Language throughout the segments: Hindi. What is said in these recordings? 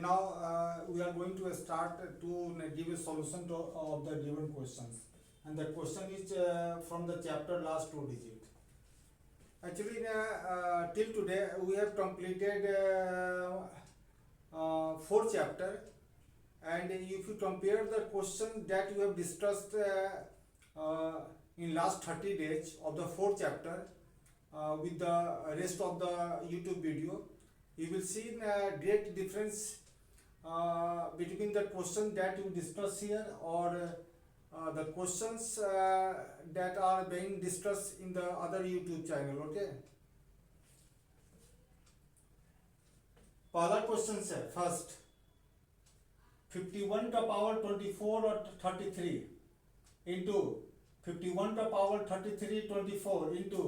now we are going to start to give a solution to of the given questions, and the question is from the chapter last two digit. Actually, till today we have completed four chapter, and if you compare the question that we have discussed in last 30 days of the fourth chapter with the rest of the YouTube video, you will see a great difference between the question that you discuss here or the questions that are being discussed in the other YouTube channel. Okay, पहला क्वेश्चन है फर्स्ट 51 का पावर 24 और 33 इंटू 51 का पावर 33 24 इंटू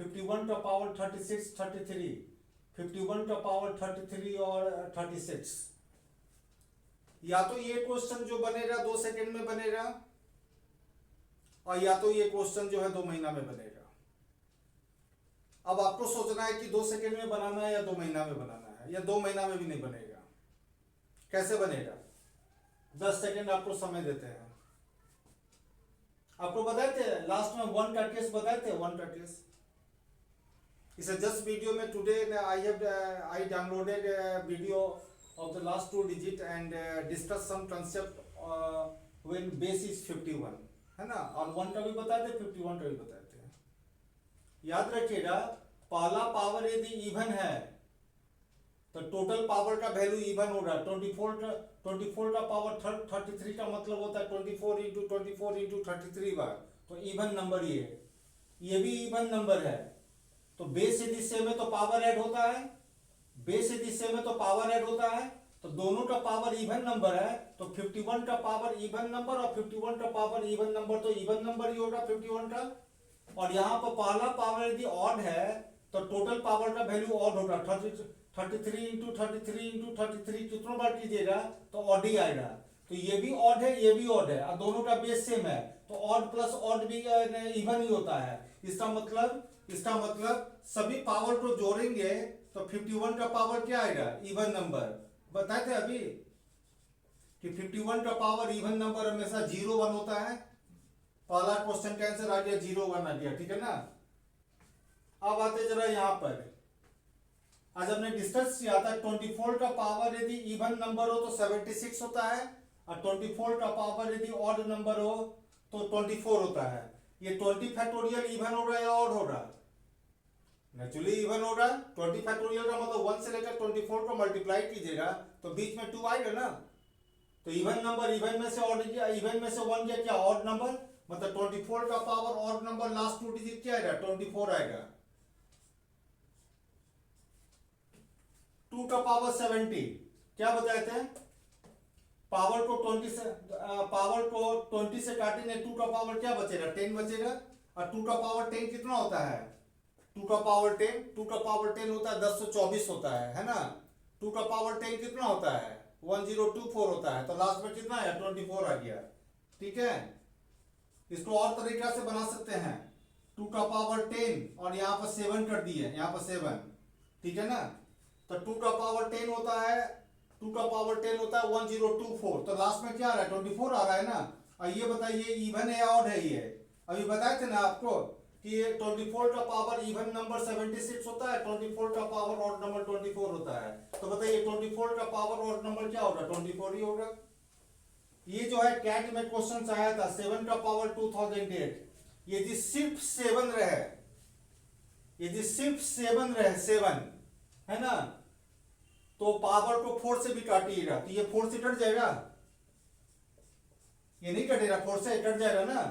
51 का पावर 36 33 51 का पावर 33 और 36। या तो ये क्वेश्चन जो बनेगा 2 सेकंड में बनेगा, और या तो ये क्वेश्चन जो है 2 महीना में बनेगा। अब आपको सोचना है कि 2 सेकंड में बनाना है या 2 महीना में बनाना है, या 2 महीना में भी नहीं बनेगा। कैसे बनेगा? 10 सेकंड आपको समय देते हैं। आपको बताए थे लास्ट में 1 का केस बताए थे, 1 का केस। इस जस्ट वीडियो में today I downloaded a video of the last 2 digit and discuss some concept when base is 51, है ना। और 1 का भी बताए थे, 51 का भी बताए थे। याद रखिएगा, पहला पावर यदि इवन है तो टोटल पावर का वैल्यू इवन होगा। 24 का पावर 33 का मतलब होता है 24 इंटू 24 इंटू 33 बार, तो इवन नंबर ये भी इवन नंबर है। तो बेस यदि सेम है तो पावर ऐड होता है, बेस यदि सेम है तो पावर ऐड होता है। तो दोनों का पावर इवन नंबर है, तो 51 का पावर इवन नंबर और 51 का पावर इवन नंबर, तो इवन नंबर ही होगा 51 का। और यहाँ पर पहला पावर यदि ऑड है तो टोटल पावर का वैल्यू ऑड होगा। 33 इंटू 33 इंटू 33 कितनों बार कीजिएगा तो ऑड ही आएगा। तो ये भी ऑड है, ये भी ऑड है, और दोनों का बेस सेम है, तो ऑड प्लस ऑड भी इवन ही होता है। इसका मतलब सभी पावर को जोड़ेंगे तो 51 का पावर क्या आएगा? Even number. बताए थे अभी कि 51 का पावर इवन नंबर हमेशा 0 1 होता है। पहला क्वेश्चन का आंसर आ गया 0 1 आ गया, ठीक है ना। अब आते जरा यहाँ पर, आज हमने डिस्कस किया था 24 का पावर यदि इवन नंबर हो तो 76 होता है, और 24 का पावर यदि ऑड नंबर हो तो 24 होता है। ये 20 फैक्टोरियल इवन होगा या ऑड होगा? नेचुरली इवन होगा। 20 फैक्टोरियल का मतलब 1 से लेकर 24 को मल्टीप्लाई कीजिएगा तो बीच में 2 आएगा ना। तो इवन नंबर इवन में से ऑड गया, इवन में से 1 गया, क्या ऑड नंबर, मतलब 24 का power odd number last 2 digit क्या आएगा? 24 आएगा। 2 का पावर 70 क्या बताए थे? पावर को 20 से काटेंगे, 2 का पावर क्या बचेगा? 10 बचेगा। और 2 का पावर 10 कितना होता है? 2 का पावर 10 होता है 1024 होता है ना। 2 का पावर 10 कितना होता है? 1024 होता है। तो लास्ट में कितना है? 24 आ गया, ठीक है। इसको और तरीका से बना सकते हैं, 2 का पावर 10 और यहाँ पर 7 कर दिए, यहाँ पर 7, ठीक है ना। तो 2 का पावर 10 होता है, 2 का पावर 10 होता है 1024, तो लास्ट में क्या आ रहा है? 24 आ रहा है ना। और ये बताइए इवन है या ऑड है? ये अभी बताए थे ना आपको कि ये 24 का पावर इवन नंबर 76 होता है, 24 का पावर ऑड नंबर 24 होता है। तो बताइए 24 का पावर ऑड नंबर क्या होगा? 24 ही होगा। ये जो है कैट में क्वेश्चन आया था 7 का पावर 2008, यदि सिर्फ 7 रहे, यदि सिर्फ 7 रहे, 7 है ना, तो पावर को 4 से भी काटिएगा तो ये 4 से कट जाएगा, ये नहीं कटेगा, 4 से कट जाएगा ना।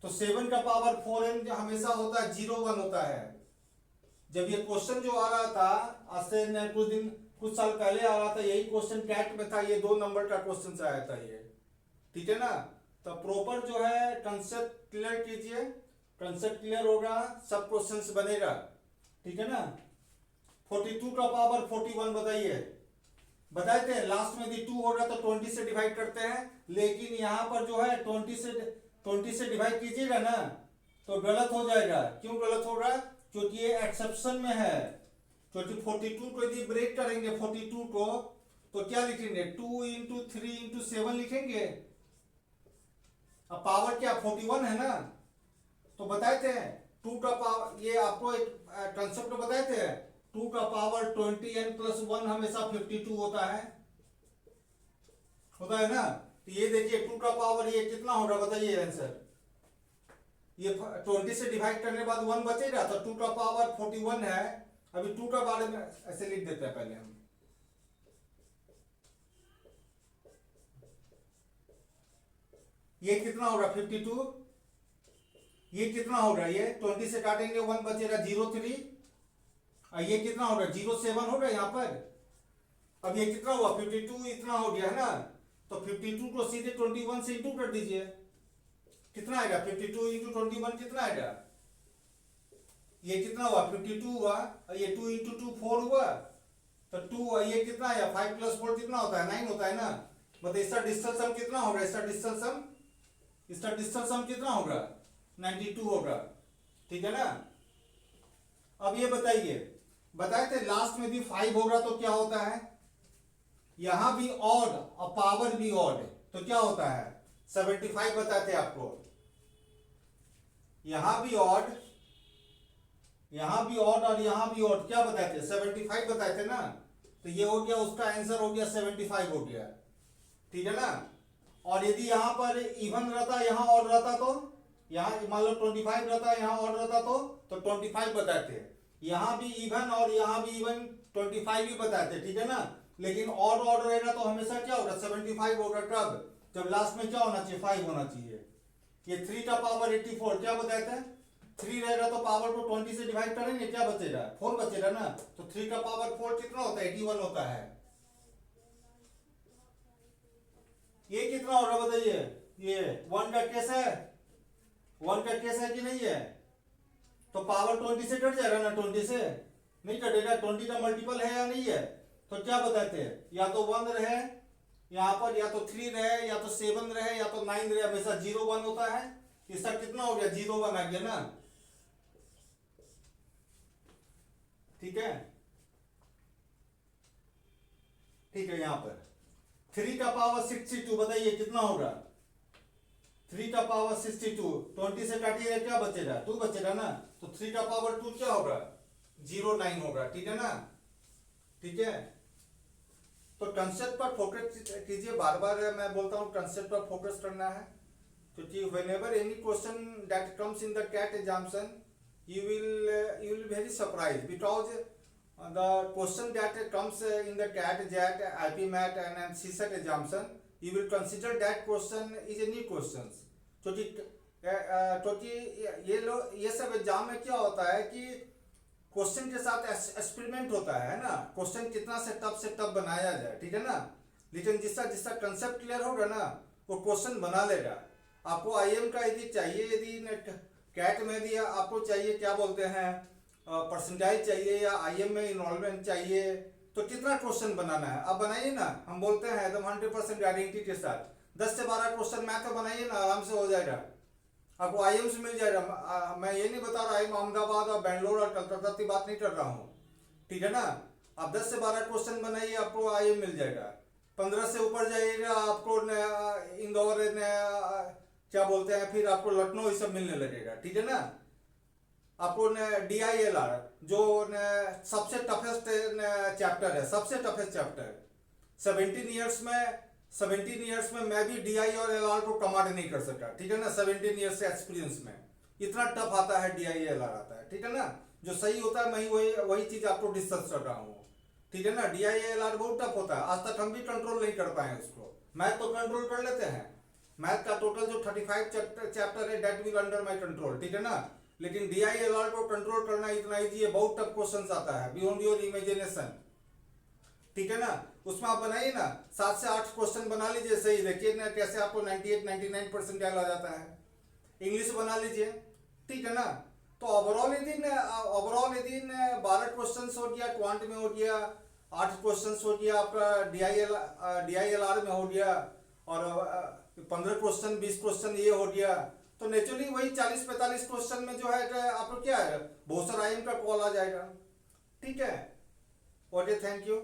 तो 7 का पावर 4n हमेशा होता है 0 1 होता है। जब ये क्वेश्चन जो आ रहा था आज से कुछ साल पहले आ रहा था, यही क्वेश्चन कैट में था, ये 2 नंबर का क्वेश्चन आया था ये, ठीक है ना। तो प्रॉपर जो है कंसेप्ट क्लियर कीजिए, कंसेप्ट क्लियर होगा सब क्वेश्चंस बनेगा, ठीक है ना। 42 का पावर 41 बताइए, बताए थे लास्ट में यदि 2 होगा तो 20 से डिवाइड करते हैं, लेकिन यहाँ पर जो है 20 से डिवाइड कीजिएगा ना तो गलत हो जाएगा। क्यों गलत होगा? क्योंकि ये एक्सेप्शन में है। क्योंकि 42 को यदि ब्रेक करेंगे 42 को तो क्या लिखेंगे 2 इंटू 3 इंटू 7 लिखेंगे। अब पावर क्या 41 है ना, तो बताए थे 2 का पावर, ये आपको एक कंसेप्ट बताए थे 2 का पावर 20n प्लस 1 हमेशा 52 होता है ना। तो ये देखिए 2 का पावर ये कितना होगा बताइए आंसर, ये 20 से डिवाइड करने के बाद 1 बचेगा, तो 2 का पावर 41 है। अभी 2 का बारे में ऐसे लिख देते हैं पहले हम, ये कितना होगा 52, ये कितना होगा, ये 20 से काटेंगे 1 बचेगा 03, और ये कितना होगा 07 होगा यहाँ पर। अब ये कितना हुआ 52 इतना हो गया है ना, तो 52 को सीधे 21 से इंटू कर दीजिए, कितना आएगा 52 इंटू 21 कितना आएगा, ये कितना हुआ 52 हुआ, और ये 2 इंटू 2 4 हुआ, तो 2 ये कितना आया 5 प्लस 4 कितना होता है 9 होता है ना। मतलब इसका डिस्टेंस सम कितना होगा, इसका डिस्टेंस सम कितना होगा 92 होगा, ठीक है ना। अब ये बताए थे लास्ट में भी 5 होगा तो क्या होता है, यहां भी ऑड और पावर भी ऑड, तो क्या होता है 75 बताते आपको, यहां भी ऑड और यहां भी ऑड, क्या बताए थे 75 बताए थे ना। तो ये हो गया उसका आंसर हो गया 75 हो गया, ठीक है ना। और यदि यहां पर इवन रहता यहां ऑड रहता तो, यहां मान लो 25 रहता यहां ऑड रहता तो 25 बताते, यहां भी इवन और यहां भी इवन 25 भी बताते, ठीक है ना। लेकिन ऑड रहेगा तो हमेशा क्या होगा 75 होगा, कब जब लास्ट में क्या होना चाहिए 5 होना चाहिए। ये 3 का पावर 84 क्या बताते हैं, 3 रहेगा तो पावर को 20 से डिवाइड करेंगे क्या बचेगा 4 बचेगा ना, तो 3 का पावर 4 कितना होता है 81 होता है। ये कितना होगा बताइए, ये 1 का केस है, 1 का केस है कि नहीं है, तो पावर 20 से कट जाएगा ना, 20 से नहीं कटेगा, 20 का मल्टीपल है या नहीं है। तो क्या बताते हैं या तो 1 रहे यहाँ पर, या तो 3 रहे, या तो 7 रहे, या तो 9 रहे, हमेशा 0 1 होता है। इसका कितना हो गया 0 1 आ गया ना, ठीक है। यहाँ पर 3 का पावर 62 बताइए कितना होगा, 3 का पावर 62 20 से काटिएगा क्या बचेगा 2 बचेगा ना, तो 3 का पावर 2 क्या होगा 09 होगा, ठीक है ना, ठीक है। तो कंसेप्ट पर फोकस कीजिए, बार बार मैं बोलता हूँ कंसेप्ट पर फोकस करना है, क्योंकि whenever any question that comes in the CAT examination you will be very surprised, because the question that comes in the CAT, JAT, IP MAT and CSET examination, you will consider that question is a new question, क्योंकि ये सब एग्जाम में क्या होता है कि क्वेश्चन के साथ एक्सपेरिमेंट होता है ना, क्वेश्चन कितना से टफ बनाया जाए, ठीक है ना। लेकिन जिसका कंसेप्ट क्लियर होगा ना वो क्वेश्चन बना लेगा। आपको आईएम का यदि चाहिए, यदि कैट में यदि आपको चाहिए क्या बोलते हैं परसेंटाइज चाहिए, या आईएम में इनरोलमेंट चाहिए, तो कितना क्वेश्चन बनाना है आप बनाइए ना। हम बोलते हैं एकदम 100% गारंटी के साथ 10 से 12 क्वेश्चन मैथ बनाइए ना, आराम से हो जाएगा, आपको आईएम से मिल जाएगा। मैं ये नहीं बता रहा आईएम अहमदाबाद और बेंगलोर और कलकत्ता की बात नहीं कर रहा हूँ, ठीक है ना। आप 10 से 12 क्वेश्चन बनाइए आपको आईएम मिल जाएगा। 15 से ऊपर जाइएगा आपको इंदौर क्या बोलते हैं, फिर आपको लखनऊ ये सब मिलने लगेगा, ठीक है ना। आपको DILR जो सबसे टफेस्ट चैप्टर है, सबसे टफेस्ट चैप्टर 17 ईयर्स में मैं भी DI और LR को कमांड नहीं कर सका, ठीक है ना। 17 ईयर्स से एक्सपीरियंस में इतना टफ आता है, DI LR आता है, ठीक है ना। जो सही होता है मैं वही चीज आपको डिस्कस कर रहा हूँ, ठीक है ना। DI LR बहुत टफ होता है, आज तक हम भी कंट्रोल नहीं कर पाए उसको। मैथ तो कंट्रोल कर लेते हैं, मैथ का टोटल जो 35 चैप्टर है that will under my control, ठीक है ना। लेकिन DI LR को कंट्रोल करना इतना ईजी है, बहुत टफ क्वेश्चन आता है बियॉन्ड योर इमेजिनेशन, ठीक है ना। उसमें आप बनाइए ना 7 से 8 क्वेश्चन बना लीजिए, सही देखिए ना कैसे आपको 98-99% आ जाता है। इंग्लिश बना लीजिए, ठीक है ना। तो ओवरऑल यदि 12 क्वेश्चन हो गया, क्वांट में हो गया 8 क्वेश्चन हो गया, आपका DILR में हो गया, और 15 क्वेश्चन 20 क्वेश्चन ये हो गया, तो नेचुरली वही 40-45 क्वेश्चन में जो है आपको क्या है बहुत सारा आईएम का कॉल आ जाएगा, ठीक है। Okay, thank you.